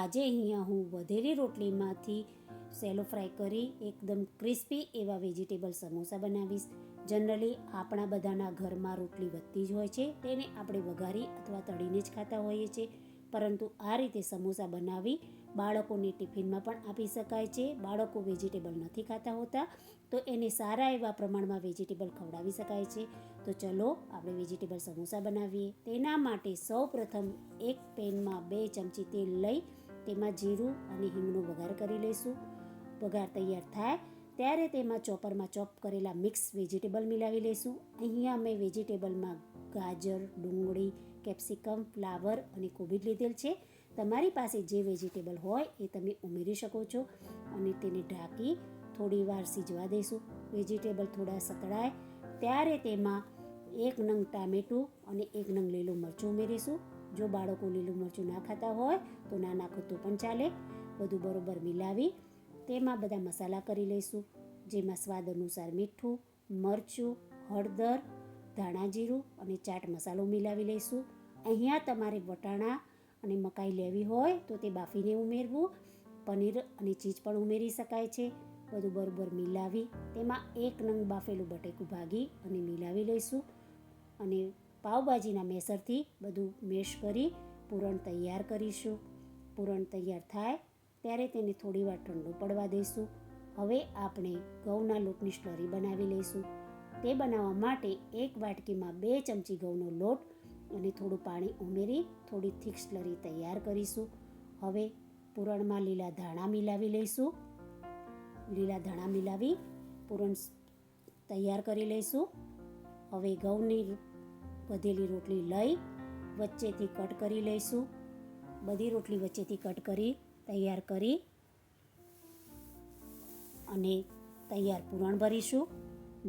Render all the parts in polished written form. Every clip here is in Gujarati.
આજે અહીંયા હું વધેલી રોટલીમાંથી સેલો ફ્રાય કરી એકદમ ક્રિસ્પી એવા વેજીટેબલ સમોસા બનાવીશ. જનરલી આપણા બધાના ઘરમાં રોટલી વધતી જ હોય છે, તેને આપણે વઘારી અથવા તળીને જ ખાતા હોઈએ છીએ. પરંતુ આ રીતે સમોસા બનાવી બાળકોને ટિફિનમાં પણ આપી શકાય છે. બાળકો વેજીટેબલ નથી ખાતા હોતા, તો એને સારા એવા પ્રમાણમાં વેજીટેબલ ખવડાવી શકાય છે. તો ચલો આપણે વેજીટેબલ સમોસા બનાવીએ. તેના માટે સૌપ્રથમ એક પેનમાં 2 ચમચી તેલ લઈ તેમાં જીરું અને હિંગનો વઘાર કરી લઈશું. વઘાર તૈયાર થાય ત્યારે તેમાં ચોપરમાં ચોપ કરેલા મિક્સ વેજીટેબલ મિલાવી લઈશું. અહીંયા મેં વેજીટેબલમાં ગાજર, ડુંગળી, કેપ્સિકમ, ફ્લાવર અને કોબીજ લીધેલ છે. તમારી પાસે જે વેજીટેબલ હોય એ તમે ઉમેરી શકો છો અને તેને ઢાંકી થોડી વાર સિજવા દઈશું. વેજીટેબલ થોડા સતળાય ત્યારે તેમાં 1 નંગ ટામેટું અને 1 નંગ લીલું મરચું ઉમેરીશું. જો બાળકો લીલું મરચું ના ખાતા હોય તો ના નાખો તો પણ ચાલે. બધું બરોબર મિલાવી તેમાં બધા મસાલા કરી લઈશું, જેમાં સ્વાદ અનુસાર મીઠું, મરચું, હળદર, ધાણા જીરું અને ચાટ મસાલો મિલાવી લઈશું. અહીંયા તમારે વટાણા અને મકાઈ લેવી હોય તો તે બાફીને ઉમેરવું. પનીર અને ચીઝ પણ ઉમેરી શકાય છે. બધું બરોબર મિલાવી તેમાં 1 નંગ બાફેલું બટેકું ભાગી અને મિલાવી લઈશું અને પાવભાજીના મેસરથી બધું મેશ કરી પૂરણ તૈયાર કરીશું. પૂરણ તૈયાર થાય ત્યારે તેને થોડીવાર ઠંડુ પડવા દઈશું. હવે આપણે ઘઉંના લોટની સ્લરી બનાવી લઈશું. તે બનાવવા માટે 1 વાટકીમાં 2 ચમચી ઘઉંનો લોટ અને થોડું પાણી ઉમેરી થોડી થીક સ્લરી તૈયાર કરીશું. હવે પૂરણમાં લીલા ધાણા મિલાવી લઈશું. લીલા ધાણા મિલાવી પૂરણ તૈયાર કરી લઈશું. હવે ઘઉંની વધેલી રોટલી લઈ વચ્ચેથી કટ કરી લઈશું. બધી રોટલી વચ્ચેથી કટ કરી તૈયાર કરી અને તૈયાર પૂરણ ભરીશું.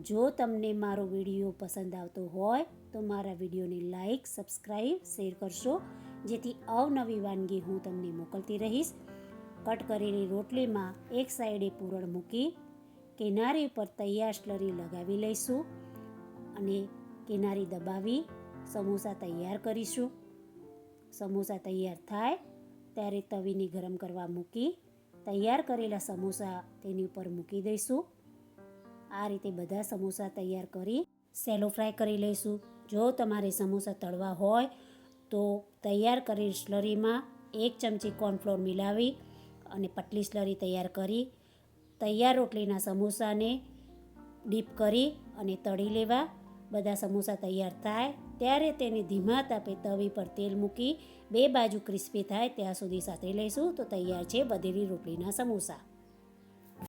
જો તમને મારો વિડીયો પસંદ આવતો હોય તો મારા વિડીયોને લાઈક, સબસ્ક્રાઈબ, શેર કરશો, જેથી અવનવી વાનગી હું તમને મોકલતી રહીશ. કટ કરેલી રોટલીમાં એક સાઈડે પૂરણ મૂકી કિનારી પર તૈયાર સ્લરી લગાવી લઈશું અને કિનારી દબાવી સમોસા તૈયાર કરીશું. સમોસા તૈયાર થાય ત્યારે તવીને ગરમ કરવા મૂકી તૈયાર કરેલા સમોસા તેની ઉપર મૂકી દઈશું. આ રીતે બધા સમોસા તૈયાર કરી સેલો ફ્રાય કરી લઈશું. જો તમારે સમોસા તળવા હોય તો તૈયાર કરેલ સ્લરીમાં 1 ચમચી કોર્નફ્લોર મિલાવી અને પતલી સ્લરી તૈયાર કરી તૈયાર રોટલીના સમોસાને ડીપ કરી અને તળી લેવા. બધા સમોસા તૈયાર થાય ત્યારે તેને ધીમા તાપે તવી પર તેલ મૂકી 2 બાજુ ક્રિસ્પી થાય ત્યાં સુધી સાતળી લઈશું. તો તૈયાર છે વધેલી રોટલીના સમોસા.